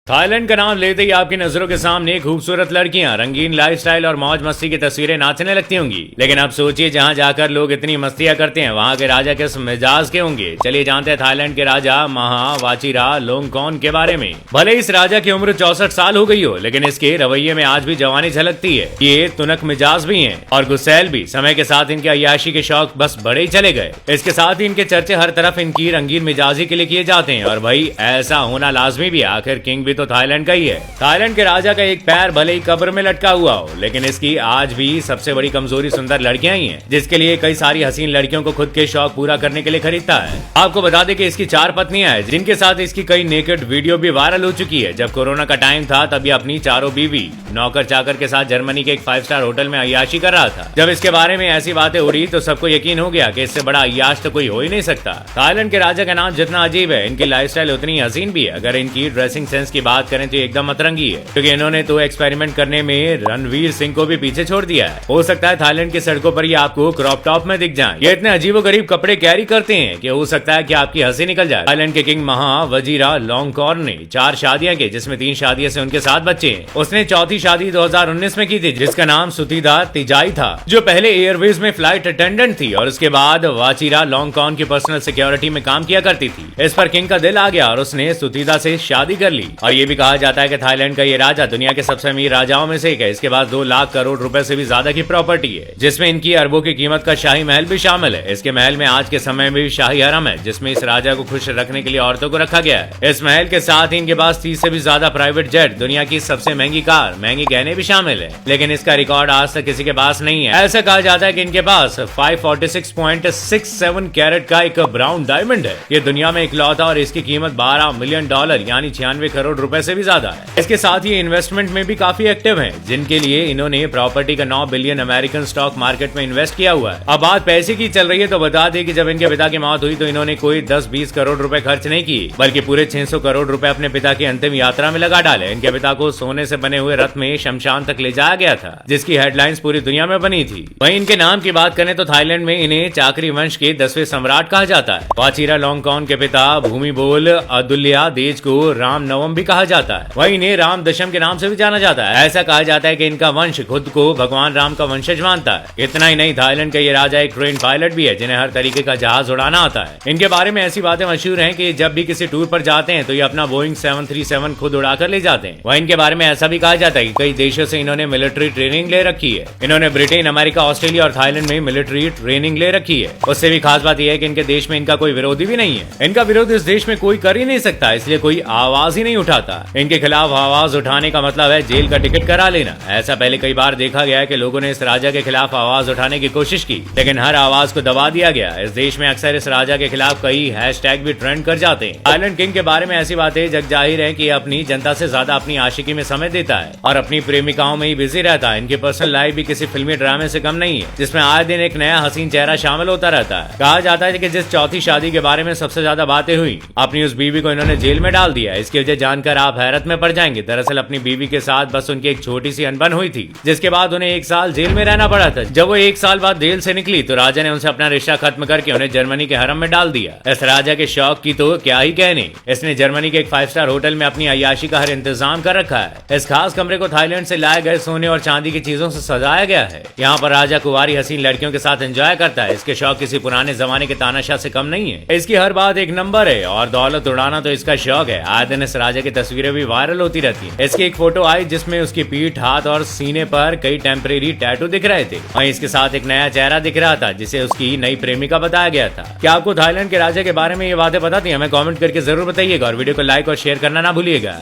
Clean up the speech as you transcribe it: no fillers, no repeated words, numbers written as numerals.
Thailand का नाम लेते ही आपकी नजरों के सामने खूबसूरत लड़कियां, रंगीन लाइफस्टाइल और मौज मस्ती की तस्वीरें नाचने लगती होंगी। लेकिन अब सोचिए, जहां जाकर लोग इतनी मस्तियां करते हैं, वहां के राजा किस मिजाज के होंगे। चलिए जानते हैं थाईलैंड के राजा महा वाचिरा लोंगकॉर्न के बारे में। भले इस राजा की उम्र 64 साल हो गई हो, लेकिन इसके रवैये में आज भी जवानी झलकती है। ये तुनक मिजाज भी हैं और गुस्सैल भी। समय के साथ इनके अय्याशी के शौक बस बढ़े ही चले गए। इसके साथ ही इनके चर्चे हर तरफ इनकी रंगीन मिजाजी के लिए किए जाते हैं, और भाई ऐसा होना लाजमी भी। आखिर किंग भी तो थाईलैंड का ही है। थाईलैंड के राजा का एक पैर भले ही कब्र में लटका हुआ हो, लेकिन इसकी आज भी सबसे बड़ी कमजोरी सुंदर लड़कियां ही हैं, जिसके लिए कई सारी हसीन लड़कियों को खुद के शौक पूरा करने के लिए खरीदता है। आपको बता दें कि इसकी 4 पत्नियां हैं, जिनके साथ इसकी कई नेकेड वीडियो भी वायरल हो चुकी है। जब कोरोना का टाइम था, तब ये अपनी चारों बीवी, नौकर चाकर के साथ जर्मनी के एक 5 स्टार होटल में अय्याशी कर रहा था। जब इसके बारे में ऐसी बातें उड़ी तो सबको यकीन हो गया कि इससे बड़ा अय्याश तो कोई हो ही नहीं सकता। थाईलैंड के राजा का नाम जितना अजीब है, इनकी लाइफस्टाइल उतनी हसीन भी है। अगर इनकी ड्रेसिंग सेंस की बात करें तो एकदम अतरंगी है, क्योंकि इन्होंने तो एक्सपेरिमेंट करने में रणवीर सिंह को भी पीछे छोड़ दिया है। हो सकता है थाईलैंड की सड़कों पर ये आपको क्रॉप टॉप में दिख जाएं। ये इतने अजीबोगरीब कपड़े कैरी करते हैं कि हो सकता है कि आपकी हंसी निकल जाए। थाईलैंड के किंग महा वजीरा लोंगकॉर्न ने 4 शादियां की, जिसमें 3 शादियों से उनके 7 बच्चे हैं। उसने चौथी शादी 2019 में की थी, जिसका नाम सुतीदा तिजाई था, जो पहले एयरवेज में फ्लाइट अटेंडेंट थी और उसके बाद वाचिरा लोंगकॉर्न की पर्सनल सिक्योरिटी में काम किया करती थी। इस पर किंग का दिल आ गया और उसने सुतीदा से शादी कर ली। और ये भी कहा जाता है कि थाईलैंड का ये राजा दुनिया के सबसे अमीर राजाओं में से एक है। इसके पास 2 लाख करोड़ रुपए से भी ज्यादा की प्रॉपर्टी है, जिसमें इनकी अरबों की कीमत का शाही महल भी शामिल है। इसके महल में आज के समय में भी शाही हरम है, जिसमें इस राजा को खुश रखने के लिए औरतों को रखा गया है। इस महल के साथ ही इनके पास 30 से भी ज्यादा प्राइवेट जेट, दुनिया की सबसे महंगी कार, महंगे गहने भी शामिल है। लेकिन इसका रिकॉर्ड आज तक किसी के पास नहीं है। ऐसा कहा जाता है कि इनके पास 546.67 कैरेट का एक ब्राउन डायमंड है। ये दुनिया में इकलौता और इसकी कीमत $12 मिलियन यानी 96 करोड़ रुपए से भी ज्यादा है। इसके साथ ही इन्वेस्टमेंट में भी काफी एक्टिव हैं, जिनके लिए इन्होंने प्रॉपर्टी का 9 बिलियन अमेरिकन स्टॉक मार्केट में इन्वेस्ट किया हुआ है। अब बात पैसे की चल रही है तो बता दें कि जब इनके पिता की मौत हुई तो इन्होंने कोई 10-20 करोड़ रुपए खर्च नहीं किए, बल्कि पूरे 600 करोड़ रुपए अपने पिता की अंतिम यात्रा में लगा डाले। इनके पिता को सोने से बने हुए रथ में शमशान तक ले जाया गया था, जिसकी हेडलाइंस पूरी दुनिया में बनी थी। वहीं इनके नाम की बात करें तो थाईलैंड में इन्हें चाकरी वंश के 10वें सम्राट कहा जाता है। वाचिरा लोंगकॉर्न के पिता भूमिबोल अदुल्या देज को राम नवम भी कहा जाता है। वहीं इन्हें राम दशम के नाम से भी जाना जाता है। ऐसा कहा जाता है कि इनका वंश खुद को भगवान राम का वंशज मानता है। इतना ही नहीं, थाईलैंड का ये राजा एक ट्रेन पायलट भी है, जिन्हें हर तरीके का जहाज उड़ाना आता है। इनके बारे में ऐसी बातें मशहूर हैं कि जब भी किसी टूर पर जाते हैं तो ये अपना बोइंग 737 खुद उड़ाकर ले जाते हैं। वहीं इनके बारे में ऐसा भी कहा जाता है कि कई देशों से इन्होंने मिलिट्री ट्रेनिंग ले रखी है। इन्होंने ब्रिटेन, अमेरिका, ऑस्ट्रेलिया और थाईलैंड में मिलिट्री ट्रेनिंग ले रखी है। उससे भी खास बात यह है कि इनके देश में इनका कोई विरोधी भी नहीं है। इनका विरोध इस देश में कोई कर ही नहीं सकता, इसलिए कोई आवाज ही नहीं उठाता। इनके खिलाफ आवाज उठाने का मतलब है जेल का टिकट करा लेना। ऐसा पहले कई बार देखा गया है कि लोगों ने इस राजा के खिलाफ आवाज उठाने की कोशिश की, लेकिन हर आवाज को दबा दिया गया। इस देश में अक्सर इस राजा के खिलाफ कई हैशटैग भी ट्रेंड कर जाते हैं। थाईलैंड किंग के बारे में ऐसी बातें जग जाहिर है कि अपनी जनता से ज्यादा अपनी आशिकी में समय देता है और अपनी प्रेमिकाओं में ही बिजी रहता है। इनकी पर्सनल लाइफ भी किसी फिल्मी ड्रामे से कम नहीं है, जिसमें आए दिन एक नया हसीन चेहरा शामिल होता रहता है। कहा जाता है कि जिस चौथी शादी के बारे में सबसे ज्यादा बातें हुई, अपनी उस बीवी को इन्होंने जेल में डाल दिया। इसकी वजह जानकर आप हैरत में पड़ जाएंगे। दरअसल अपनी बीवी के साथ बस उनकी एक छोटी सी अनबन हुई थी, जिसके बाद उन्हें 1 साल जेल में रहना पड़ा था। जब वो 1 साल बाद जेल से निकली तो राजा ने उनसे अपना रिश्ता खत्म करके उन्हें जर्मनी के हरम में डाल दिया। इस राजा के शौक की तो क्या ही कहने। इसने जर्मनी के एक 5 स्टार होटल में अपनी अय्याशी का हर इंतजाम कर रखा है। इस खास कमरे को थाईलैंड से लाए गए सोने और चांदी की चीजों से सजाया गया है। यहाँ पर राजा कुंवारी हसीन लड़कियों के साथ एंजॉय करता है। इसके शौक किसी पुराने जमाने के तानाशाह से कम नहीं है। इसकी हर बात एक नंबर है और दौलत उड़ाना तो इसका शौक है। आए दिन इस राजा की तस्वीरें भी वायरल होती रहती है। इसकी एक फोटो आई जिसमें उसकी पीठ, हाथ और सीने पर कई टेम्परेरी टैटू दिख रहे थे। वहीं इसके साथ एक नया चेहरा दिख रहा था, जिसे उसकी नई प्रेमिका बताया गया था। क्या आपको थाईलैंड के राजा के बारे में ये बातें पता थी? हमें कमेंट करके जरूर बताइएगा और वीडियो को लाइक और शेयर करना ना भूलिएगा।